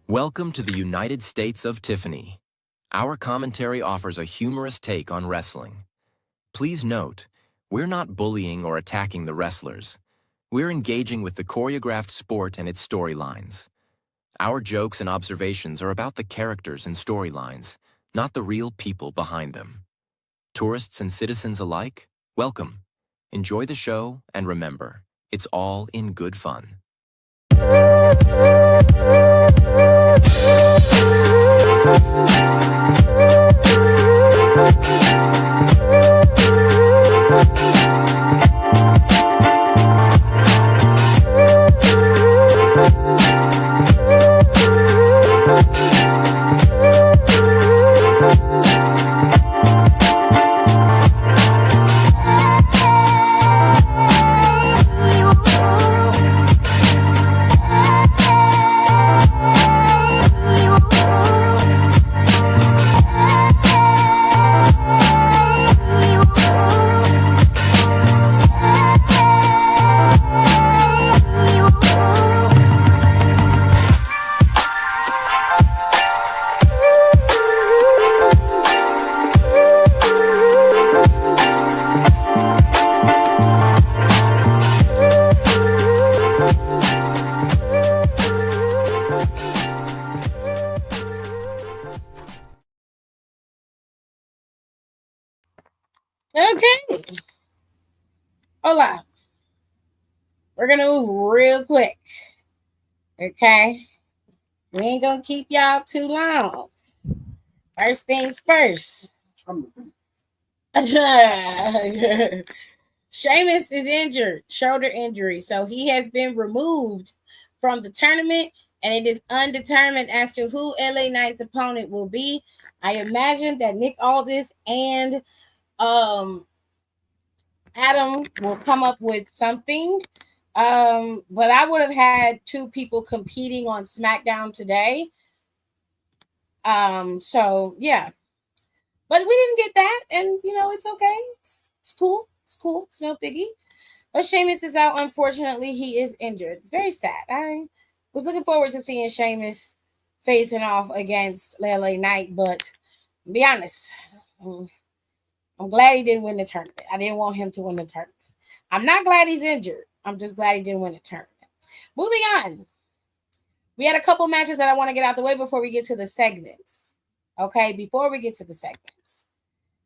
Welcome to the United States of Tiffany. Our commentary offers a humorous take on wrestling. Please note, we're not bullying or attacking the wrestlers. We're engaging with the choreographed sport and its storylines. Our jokes and observations are about the characters and storylines, not the real people behind them. Tourists and citizens alike, welcome. Enjoy the show, and remember, it's all in good fun. Okay. Hola. We're going to move real quick. Okay. We ain't going to keep y'all too long. First things first. Sheamus is injured, shoulder injury. So he has been removed from the tournament, and it is undetermined as to who LA Knight's opponent will be. I imagine that Nick Aldis and Adam will come up with something. But I would have had two people competing on SmackDown today. So yeah. But we didn't get that, and it's okay. It's cool. It's cool. It's no biggie. But Sheamus is out. Unfortunately, he is injured. It's very sad. I was looking forward to seeing Sheamus facing off against LA Knight, but to be honest, I'm glad he didn't win the tournament. I didn't want him to win the tournament. I'm not glad he's injured. I'm just glad he didn't win the tournament. Moving on. We had a couple matches that I want to get out the way before we get to the segments. Okay, before we get to the segments.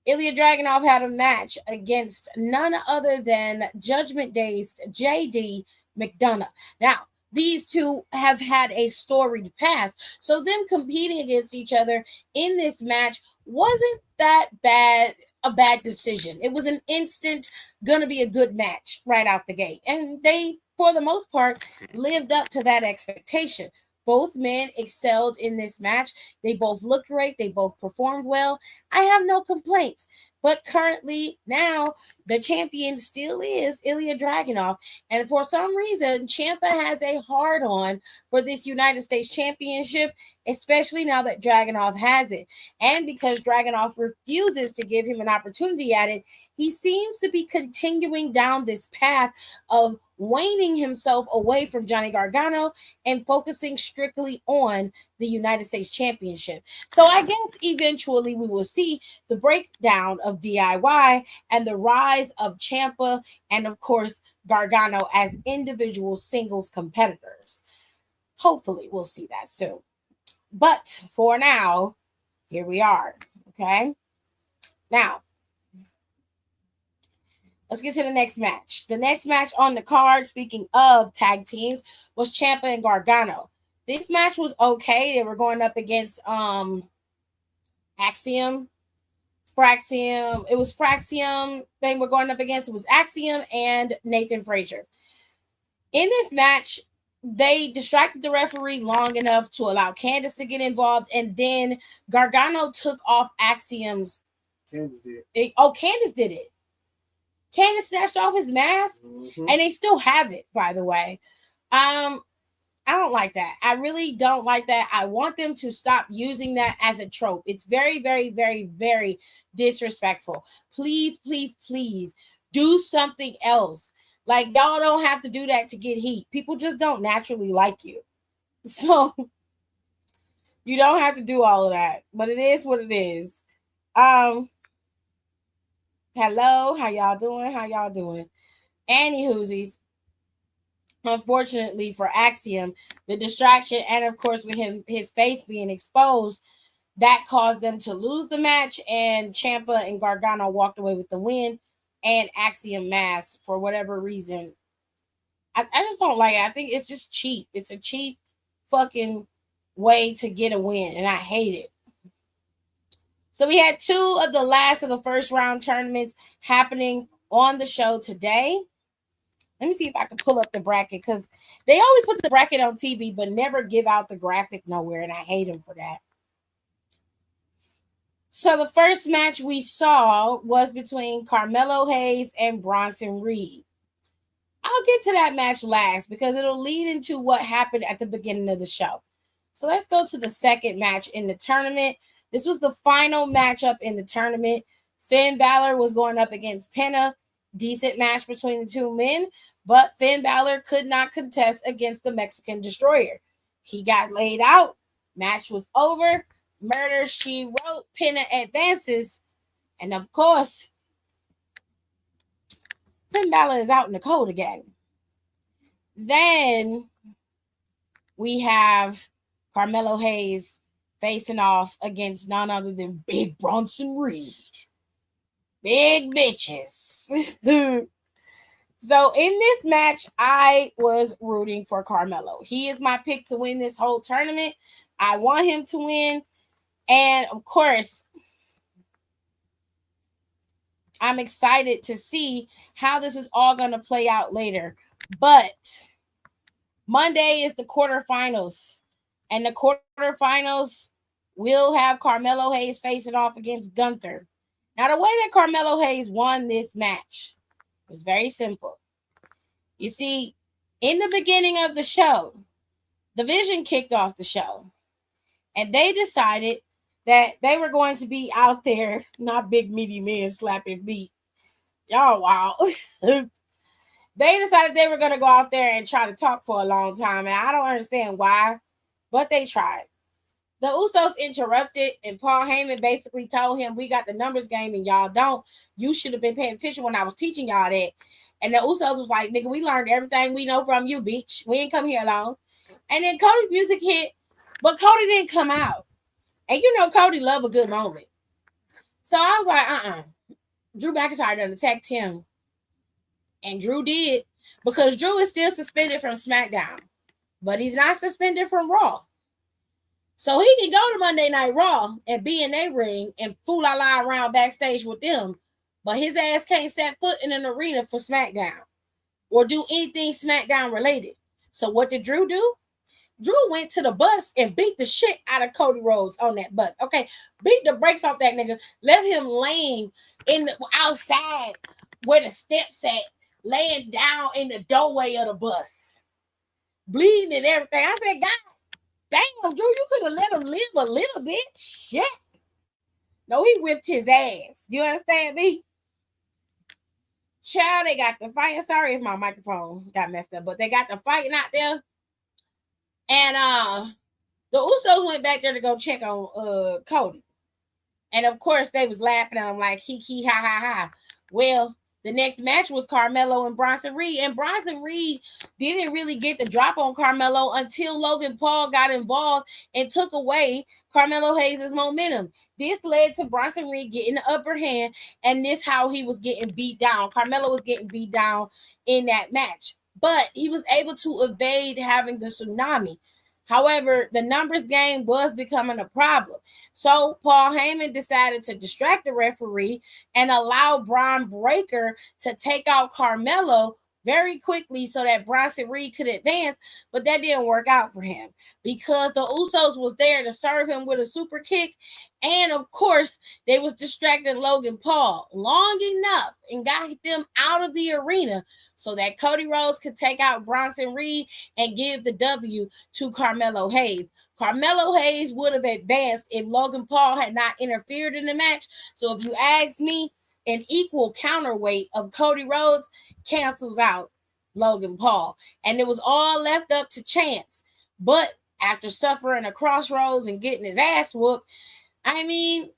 Ilya Dragunov had a match against none other than Judgment Day's JD McDonough. Now, these two have had a storied past, so them competing against each other in this match wasn't that bad. A bad decision. It was an instant gonna be a good match right out the gate, and they, for the most part, lived up to that expectation. Both men excelled in this match. They both looked great. They both performed well. I have no complaints. But currently, now, the champion still is Ilya Dragunov. And for some reason, Ciampa has a hard-on for this United States Championship, especially now that Dragunov has it. And because Dragunov refuses to give him an opportunity at it, he seems to be continuing down this path of waning himself away from Johnny Gargano and focusing strictly on the United States Championship. So I guess eventually we will see the breakdown of DIY and the rise of Ciampa and, of course, Gargano as individual singles competitors. Hopefully we'll see that soon. But for now, here we are. Okay. Now, let's get to the next match. The next match on the card, speaking of tag teams, was Ciampa and Gargano. This match was okay. They were going up against Axiom, Fraxium. It was Fraxium they were going up against. It was Axiom and Nathan Frazier. In this match, they distracted the referee long enough to allow Candice to get involved, and then Gargano took off Axiom's. Candice did. Candice did it. Candice snatched off his mask, and they still have it, by the way. I don't like that. I really don't like that. I want them to stop using that as a trope. It's very, very, very, very disrespectful. Please, please, please do something else. Like, y'all don't have to do that to get heat. People just don't naturally like you. So You don't have to do all of that, but it is what it is. Um, Hello, how y'all doing? How y'all doing? Anywhoosies, unfortunately for Axiom, the distraction and of course with his face being exposed, that caused them to lose the match, and Champa and Gargano walked away with the win, and Axiom Mask for whatever reason. I just don't like it. I think it's just cheap. It's a cheap fucking way to get a win, and I hate it. So we had two of the last of the first round tournaments happening on the show today. Let me see if I can pull up the bracket, because they always put the bracket on TV but never give out the graphic nowhere, and I hate them for that. So the first match we saw was between Carmelo Hayes and Bronson Reed. I'll get to that match last because it'll lead into what happened at the beginning of the show. So let's go to the second match in the tournament. This was the final matchup in the tournament. Finn Balor was going up against Penta. Decent match between the two men, but Finn Balor could not contest against the Mexican Destroyer. He got laid out. Match was over. Murder, she wrote. Penta advances. And of course, Finn Balor is out in the cold again. Then we have Carmelo Hayes facing off against none other than Big Bronson Reed. Big bitches. So in this match, I was rooting for Carmelo. He is my pick to win this whole tournament. I want him to win. And of course, I'm excited to see how this is all going to play out later. But Monday is the quarterfinals. And the quarterfinals will have Carmelo Hayes facing off against Gunther. Now, the way that Carmelo Hayes won this match was very simple. You see, in the beginning of the show, the Vision kicked off the show. And they decided that they were going to be out there, not big meaty men slapping beat. Y'all, wow. They decided they were going to go out there and try to talk for a long time. And I don't understand why, but they tried. The Usos interrupted, and Paul Heyman basically told him, we got the numbers game and y'all don't. You should have been paying attention when I was teaching y'all that. And the Usos was like, nigga, we learned everything we know from you, bitch. We ain't come here alone. And then Cody's music hit, but Cody didn't come out. And you know Cody love a good moment. So I was like, Drew McIntyre done attacked him. And Drew did, because Drew is still suspended from SmackDown. But he's not suspended from Raw. So he can go to Monday Night Raw and be in their ring and fool la la around backstage with them. But his ass can't set foot in an arena for SmackDown or do anything SmackDown related. So what did Drew do? Drew went to the bus and beat the shit out of Cody Rhodes on that bus. Okay, beat the brakes off that nigga. Left him laying in the outside where the steps at, laying down in the doorway of the bus, bleeding and everything. I said, God damn, Drew, you could have let him live a little bit. Shit. No, he whipped his ass. You understand me? Child, they got the fight. Sorry if my microphone got messed up, but they got the fighting out there. And the Usos went back there to go check on Cody. And of course, they was laughing at him like, he, ha, ha, ha. Well, the next match was Carmelo and Bronson Reed. And Bronson Reed didn't really get the drop on Carmelo until Logan Paul got involved and took away Carmelo Hayes' momentum. This led to Bronson Reed getting the upper hand, and this how he was getting beat down. Carmelo was getting beat down in that match. But he was able to evade having the tsunami. However, the numbers game was becoming a problem. So Paul Heyman decided to distract the referee and allow Braun Breaker to take out Carmelo very quickly so that Bronson Reed could advance, but that didn't work out for him because the Usos was there to serve him with a super kick, and of course they was distracting Logan Paul long enough and got them out of the arena so that Cody Rhodes could take out Bronson Reed and give the W to Carmelo Hayes. Carmelo Hayes would have advanced if Logan Paul had not interfered in the match. So if you ask me, an equal counterweight of Cody Rhodes cancels out Logan Paul. And it was all left up to chance. But after suffering a crossroads and getting his ass whooped. I mean,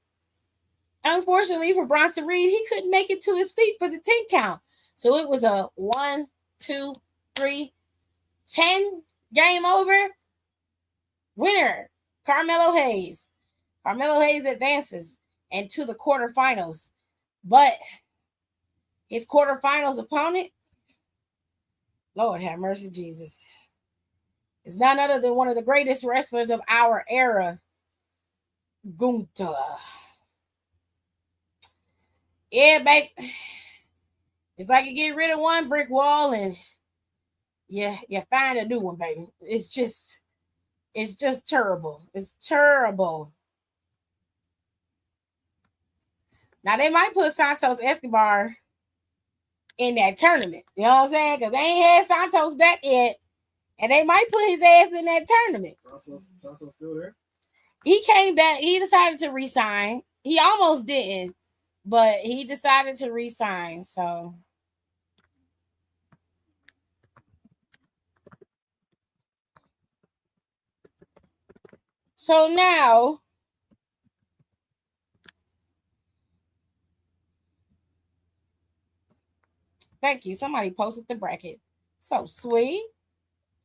unfortunately for Bronson Reed, he couldn't make it to his feet for the 10 count. So it was a 1, 2, 3, 10 game over. Winner, Carmelo Hayes. Carmelo Hayes advances into the quarterfinals. But his quarterfinals opponent, Lord have mercy, Jesus, is none other than one of the greatest wrestlers of our era, Gunther. Yeah, babe. It's like you get rid of one brick wall and you find a new one, baby. It's just terrible. It's terrible. Now they might put Santos Escobar in that tournament. You know what I'm saying? Because they ain't had Santos back yet. And they might put his ass in that tournament. Santos still there? He came back. He decided to resign. He almost didn't, but he decided to resign. So now, thank you. Somebody posted the bracket. So sweet.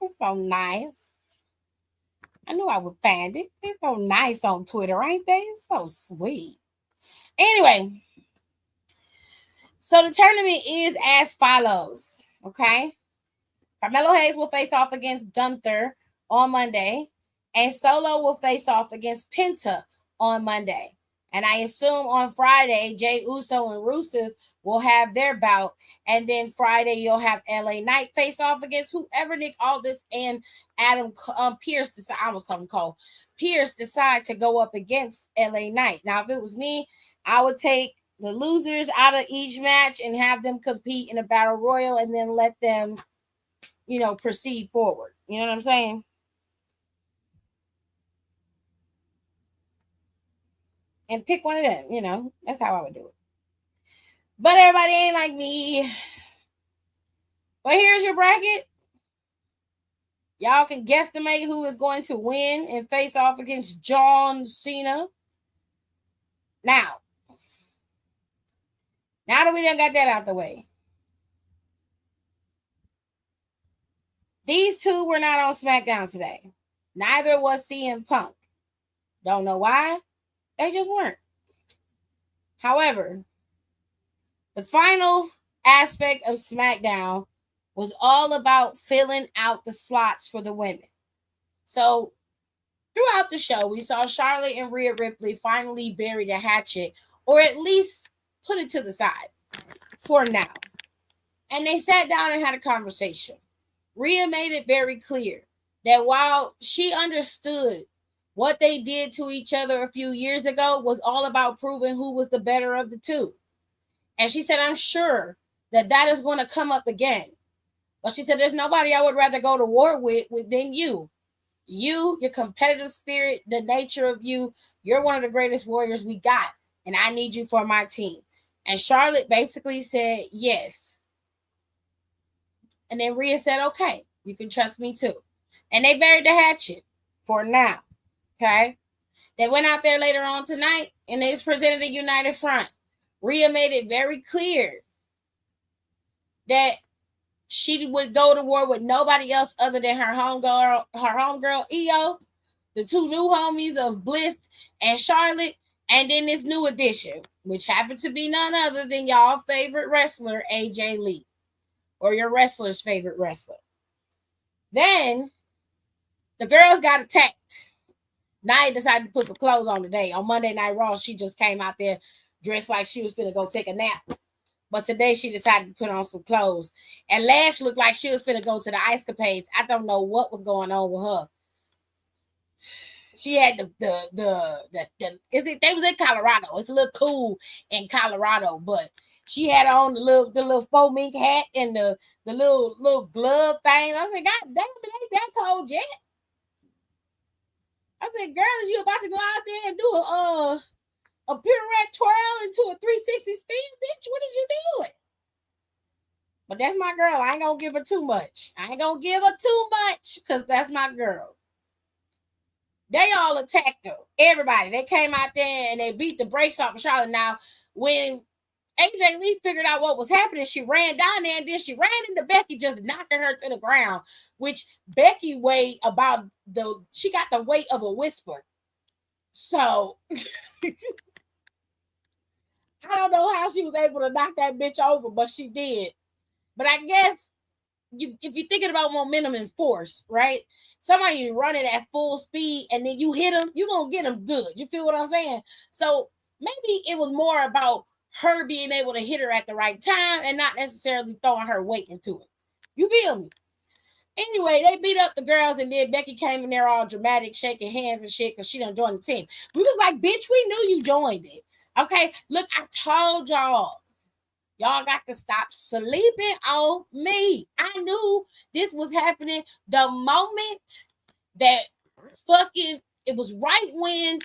It's so nice. I knew I would find it. It's so nice on Twitter, ain't they? It's so sweet. Anyway, so the tournament is as follows. Okay. Carmelo Hayes will face off against Gunther on Monday, and Solo will face off against Penta on Monday. And I assume on Friday, Jey Uso and Rusev will have their bout. And then Friday, you'll have LA Knight face off against whoever Nick Aldis and Adam Pierce decide. I almost called him Cole. Pierce decide to go up against LA Knight. Now, if it was me, I would take the losers out of each match and have them compete in a battle royal and then let them, proceed forward. You know what I'm saying? And pick one of them, that's how I would do it. But everybody ain't like me. But here's your bracket. Y'all can guesstimate who is going to win and face off against John Cena. Now that we done got that out the way, these two were not on SmackDown today. Neither was CM Punk. Don't know why. They just weren't. However, the final aspect of SmackDown was all about filling out the slots for the women. So throughout the show, we saw Charlotte and Rhea Ripley finally bury the hatchet, or at least put it to the side for now. And they sat down and had a conversation. Rhea made it very clear that while she understood what they did to each other a few years ago was all about proving who was the better of the two. And she said, I'm sure that is going to come up again. But she said, there's nobody I would rather go to war with than you. You, your competitive spirit, the nature of you, you're one of the greatest warriors we got. And I need you for my team. And Charlotte basically said, yes. And then Rhea said, okay, you can trust me too. And they buried the hatchet for now. Okay. They went out there later on tonight and they presented a united front. Rhea made it very clear that she would go to war with nobody else other than her homegirl Io, the two new homies of Bliss and Charlotte, and then this new addition, which happened to be none other than y'all favorite wrestler, AJ Lee, or your wrestler's favorite wrestler. Then the girls got attacked. Nia decided to put some clothes on today. On Monday Night Raw, she just came out there dressed like she was finna go take a nap. But today she decided to put on some clothes. And Lash looked like she was finna go to the Ice Capades. I don't know what was going on with her. She had they was in Colorado. It's a little cool in Colorado, but she had on the little faux mink hat and the little glove thing. I said, God damn, it ain't that cold yet. I said, girl, is you about to go out there and do a pirouette twirl into a 360 spin, bitch? What is you doing? But that's my girl. I ain't gonna give her too much. Because that's my girl. They all attacked her. Everybody. They came out there and they beat the brakes off of Charlotte. Now, when AJ Lee figured out what was happening, she ran down there and then she ran into Becky, just knocking her to the ground, which Becky weighed about she got the weight of a whisper. So I don't know how she was able to knock that bitch over, but she did. But I guess if you're thinking about momentum and force, right? Somebody running at full speed and then you hit them, you're going to get them good. You feel what I'm saying? So maybe it was more about her being able to hit her at the right time and not necessarily throwing her weight into it. You feel me? Anyway, they beat up the girls and then Becky came in there all dramatic, shaking hands and shit because she done joined the team. We was like, bitch, we knew you joined it. Okay, look, I told y'all. Y'all got to stop sleeping on me. I knew this was happening the moment that fucking it was right when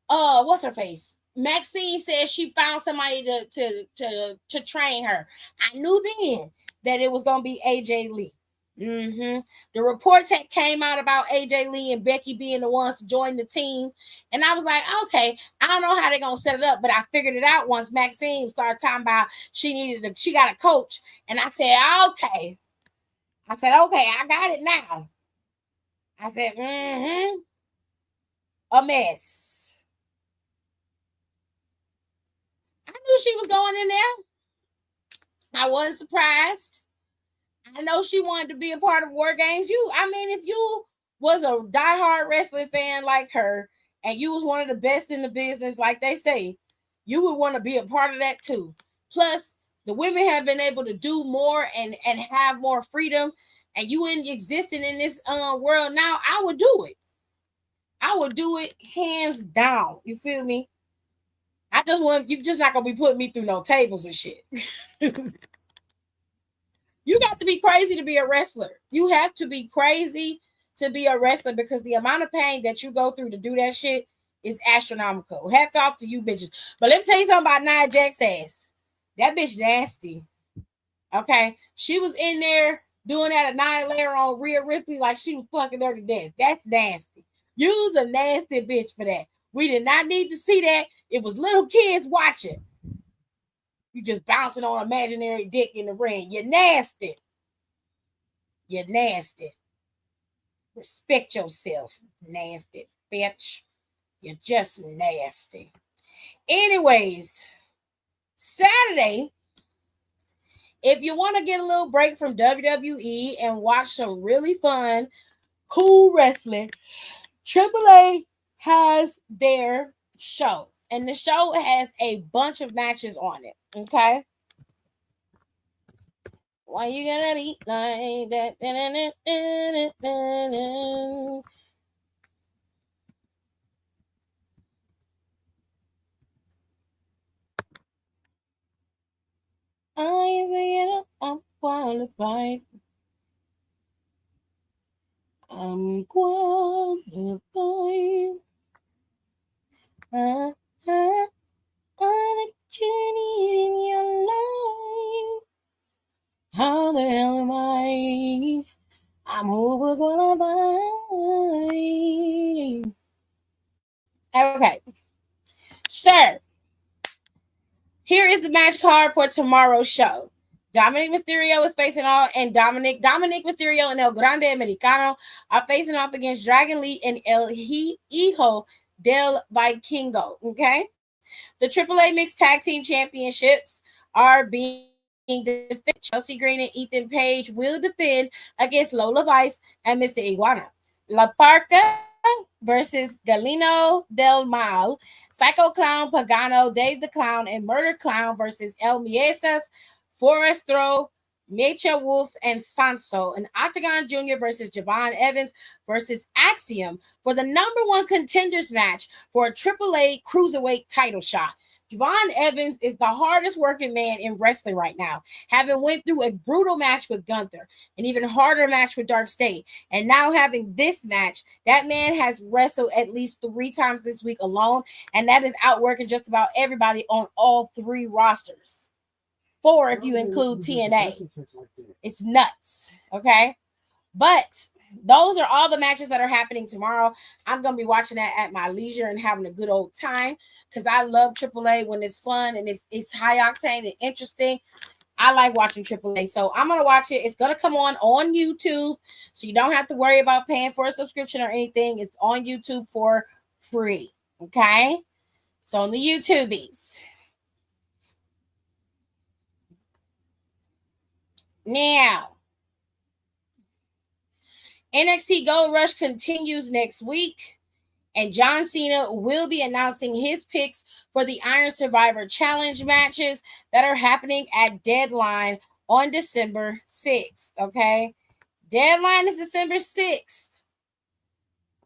what's her face? Maxine said she found somebody to train her. I knew then that it was gonna be AJ Lee. The reports had came out about AJ Lee and Becky being the ones to join the team, and I was like, okay, I don't know how they're gonna set it up, but I figured it out once Maxine started talking about she got a coach, and I said, okay, I got it now. I said, a mess. I knew she was going in there. I wasn't surprised. I know she wanted to be a part of War Games. If you was a diehard wrestling fan like her, and you was one of the best in the business, like they say, you would want to be a part of that too. Plus, the women have been able to do more and have more freedom, and you in existing in this world now. I would do it. I would do it hands down. You feel me? You just not gonna be putting me through no tables and shit. You got to be crazy to be a wrestler. You have to be crazy to be a wrestler because the amount of pain that you go through to do that shit is astronomical. Hats off to you bitches. But let me tell you something about Nia Jax's ass. That bitch nasty. Okay? She was in there doing that annihilator on Rhea Ripley like she was fucking her to death. That's nasty. You's a nasty bitch for that. We did not need to see that. It was little kids watching. You just bouncing on imaginary dick in the ring. You're nasty. You're nasty. Respect yourself, nasty bitch. You're just nasty. Anyways, Saturday, if you want to get a little break from WWE and watch some really fun, cool wrestling, AAA has their show. And the show has a bunch of matches on it. Okay. Why you gonna be like that? I say I'm qualified. I'm qualified. All that you need in your life. How the hell am I? I'm overqualified. Okay. Sir, here is the match card for tomorrow's show. Dominic Mysterio is facing off, and Dominic Mysterio and El Grande Americano are facing off against Dragon Lee and El Hijo del Vikingo. Okay, the AAA Mixed Tag Team Championships are being defended. Chelsea Green and Ethan Page will defend against Lola Vice and Mr. Iguana. La Parca versus Galeno del Mal, Psycho Clown Pagano, Dave the Clown, and Murder Clown versus El Miesas, Forestro, Mecha Wolf, and Sanso, and Octagon Jr. versus Javon Evans versus Axiom for the number one contenders match for a AAA Cruiserweight title shot. Javon Evans is the hardest working man in wrestling right now, having went through a brutal match with Gunther, an even harder match with Dark State, and now having this match. That man has wrestled at least 3 times this week alone, and that is outworking just about everybody on all 3 rosters. 4 if you include TNA. It's nuts, okay? But those are all the matches that are happening tomorrow. I'm going to be watching that at my leisure and having a good old time because I love AAA when it's fun and it's high octane and interesting. I like watching AAA. So I'm going to watch it. It's going to come on YouTube. So you don't have to worry about paying for a subscription or anything. It's on YouTube for free. Okay? So on the YouTubies. Now, NXT Gold Rush continues next week. And John Cena will be announcing his picks for the Iron Survivor Challenge matches that are happening at Deadline on December 6th. Okay. Deadline is December 6th.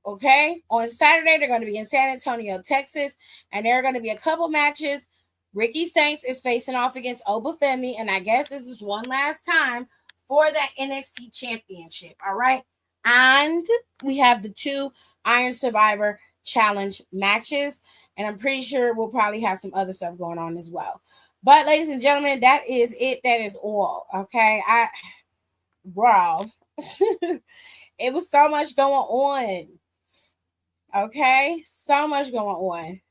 Okay. On Saturday, they're going to be in San Antonio, Texas. And there are going to be a couple matches. Ricky Saints is facing off against Obafemi. And I guess this is one last time for that NXT Championship. All right. And we have the 2 Iron Survivor Challenge matches. And I'm pretty sure we'll probably have some other stuff going on as well. But ladies and gentlemen, that is it. That is all. Okay. Bro. It was so much going on. Okay. So much going on.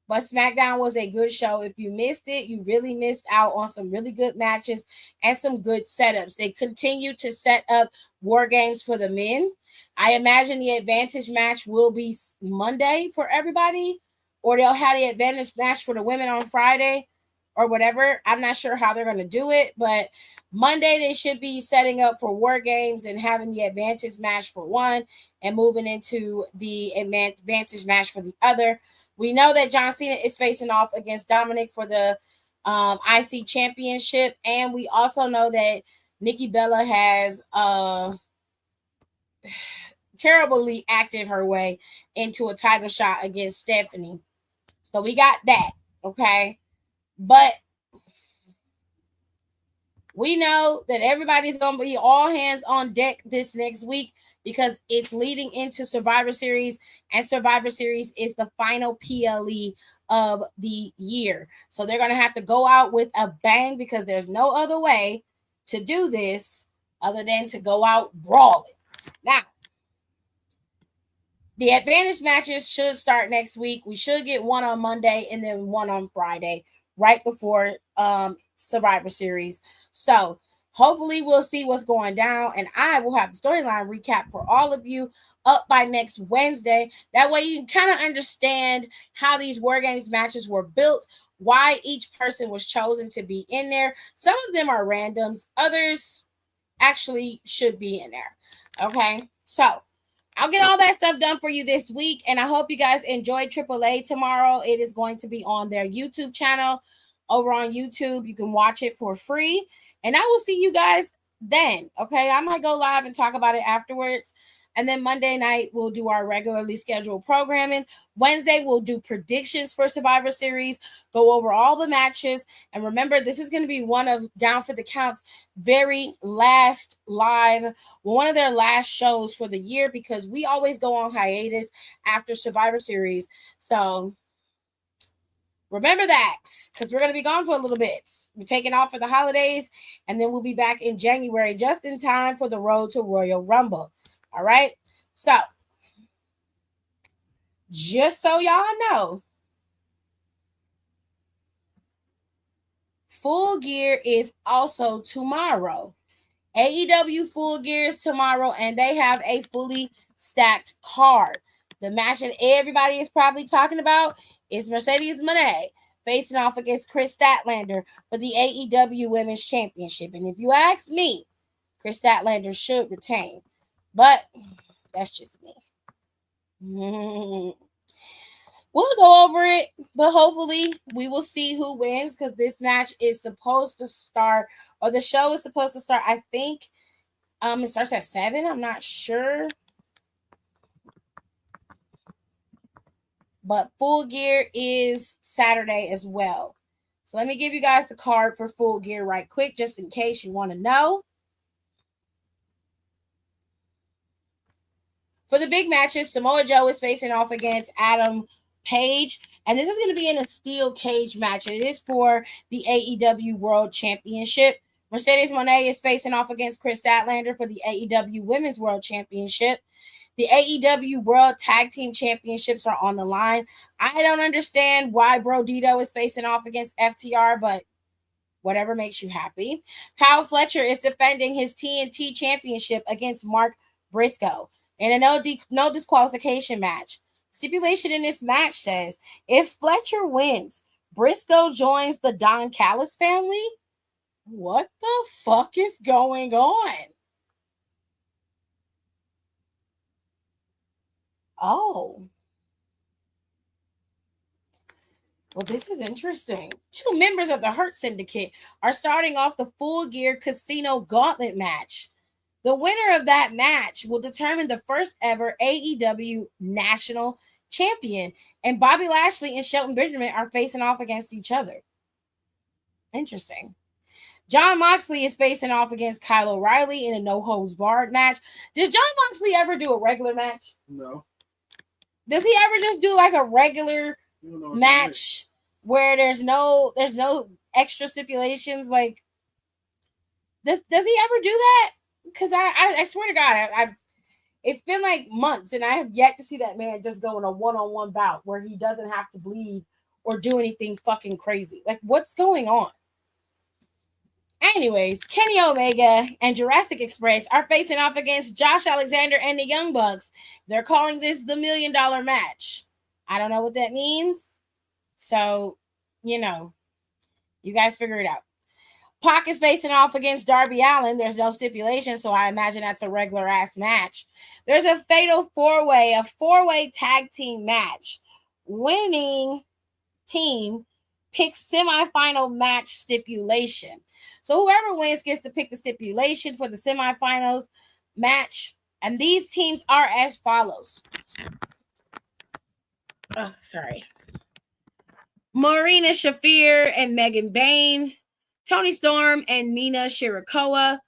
But SmackDown was a good show. If you missed it, you really missed out on some really good matches and some good setups. They continue to set up War Games for the men. I imagine the advantage match will be Monday for everybody, or they'll have the advantage match for the women on Friday or whatever. I'm not sure how they're going to do it, but Monday they should be setting up for War Games and having the advantage match for one and moving into the advantage match for the other. We know that John Cena is facing off against Dominic for the IC Championship, and we also know that Nikki Bella has terribly acted her way into a title shot against Stephanie. So we got that, okay? But we know that everybody's going to be all hands on deck this next week because it's leading into Survivor Series, and Survivor Series is the final PLE of the year. So they're going to have to go out with a bang because there's no other way to do this other than to go out brawling. Now, the advantage matches should start next week. We should get one on Monday and then one on Friday, right before Survivor Series. So hopefully we'll see what's going down, and I will have the storyline recap for all of you up by next Wednesday. That way you can kind of understand how these War Games matches were built, why each person was chosen to be in there. Some of them are randoms, others actually should be in there. Okay, so I'll get all that stuff done for you this week, and I hope you guys enjoy AAA tomorrow. It is going to be on their YouTube channel. Over on YouTube, you can watch it for free, and I will see you guys then. Okay, I might go live and talk about it afterwards. And then Monday night, we'll do our regularly scheduled programming. Wednesday, we'll do predictions for Survivor Series, go over all the matches. And remember, this is going to be one of Down for the Count's very last live, one of their last shows for the year, because we always go on hiatus after Survivor Series. So remember that, because we're going to be gone for a little bit. We're taking off for the holidays, and then we'll be back in January just in time for the Road to Royal Rumble. All right. So, just so y'all know, Full Gear is also tomorrow. AEW Full Gear is tomorrow, and they have a fully stacked card. The match that everybody is probably talking about is Mercedes Moné facing off against Chris Statlander for the AEW Women's Championship. And if you ask me, Chris Statlander should retain. But that's just me. We'll go over it, but hopefully we will see who wins, because this match is supposed to start, or the show is supposed to start, I think it starts at 7. I'm not sure. But Full Gear is Saturday as well. So let me give you guys the card for Full Gear right quick, just in case you want to know. For the big matches, Samoa Joe is facing off against Adam Page. And this is going to be in a steel cage match. And it is for the AEW World Championship. Mercedes Moné is facing off against Chris Statlander for the AEW Women's World Championship. The AEW World Tag Team Championships are on the line. I don't understand why Bro Dito is facing off against FTR, but whatever makes you happy. Kyle Fletcher is defending his TNT Championship against Mark Briscoe in a no disqualification match. Stipulation in this match says, if Fletcher wins, Briscoe joins the Don Callis family? What the fuck is going on? Oh. Well, this is interesting. 2 members of the Hurt Syndicate are starting off the Full Gear Casino Gauntlet match. The winner of that match will determine the first ever AEW National Champion, and Bobby Lashley and Shelton Benjamin are facing off against each other. Interesting. Jon Moxley is facing off against Kyle O'Reilly in a no-holds-barred match. Does Jon Moxley ever do a regular match? No. Does he ever just do like a regular match where there's no extra stipulations? Like, does he ever do that? Because I swear to God, it's been like months and I have yet to see that man just go in a one-on-one bout where he doesn't have to bleed or do anything fucking crazy. Like, what's going on? Anyways, Kenny Omega and Jurassic Express are facing off against Josh Alexander and the Young Bucks. They're calling this the $1 million match. I don't know what that means. So, you guys figure it out. Pac is facing off against Darby Allin. There's no stipulation, so I imagine that's a regular ass match. There's a fatal 4-way, a 4-way tag team match. Winning team picks semifinal match stipulation. So whoever wins gets to pick the stipulation for the semifinals match. And these teams are as follows. Oh, sorry. Marina Shafir and Megan Bain. Toni Storm and Nina Shirakawa.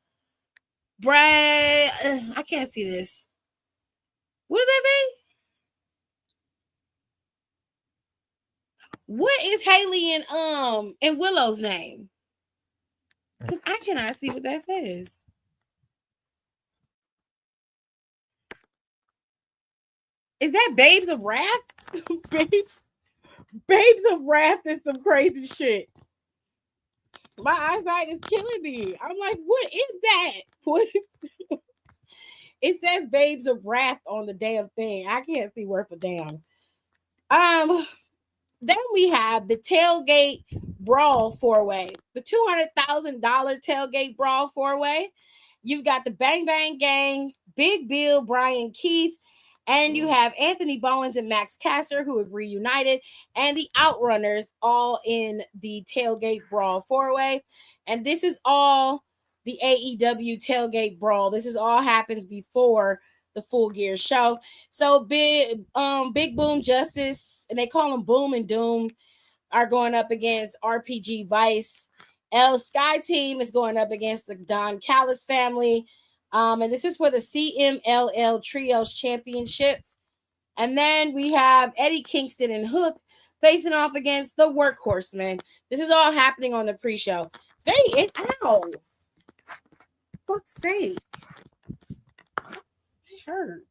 Brad, I can't see this. What does that say? What is Haley and Willow's name? Because I cannot see what that says. Is that Babes of Wrath? Babes of Wrath is some crazy shit. My eyesight is killing me. I'm like, what is that? What is it? Says Babes of Wrath on the damn thing. I can't see worth a damn. Then we have the Tailgate Brawl 4-way. The $200,000 Tailgate Brawl 4-way. You've got the Bang Bang Gang, Big Bill, Brian Keith, and you have Anthony Bowens and Max Caster, who have reunited, and the Outrunners all in the Tailgate Brawl 4-way. And this is all the AEW Tailgate Brawl. This is all happens before the Full Gear show. So Big Boom Justice, and they call him Boom and Doom, are going up against RPG Vice. El Sky Team is going up against the Don Callis family. And this is for the CMLL Trios Championships. And then we have Eddie Kingston and Hook facing off against the Workhorsemen. This is all happening on the pre-show. It's very ow. Fuck's sake. I heard.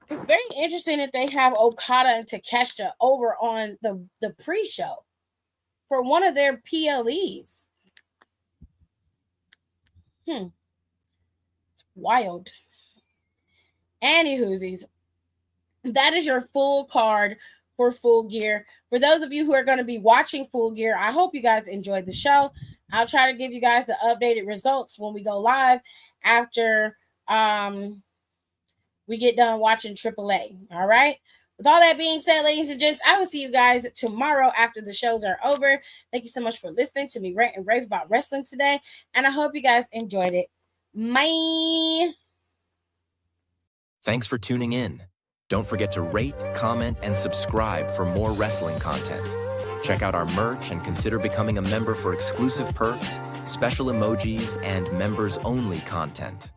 It's very interesting that they have Okada and Takeshita over on the pre-show for one of their PLEs. It's wild. Anywhoosies, that is your full card for Full Gear. For those of you who are going to be watching Full Gear, I hope you guys enjoyed the show. I'll try to give you guys the updated results when we go live after we get done watching AAA. All right. With all that being said, ladies and gents, I will see you guys tomorrow after the shows are over. Thank you so much for listening to me rant and rave about wrestling today. And I hope you guys enjoyed it. Bye. Thanks for tuning in. Don't forget to rate, comment, and subscribe for more wrestling content. Check out our merch and consider becoming a member for exclusive perks, special emojis, and members-only content.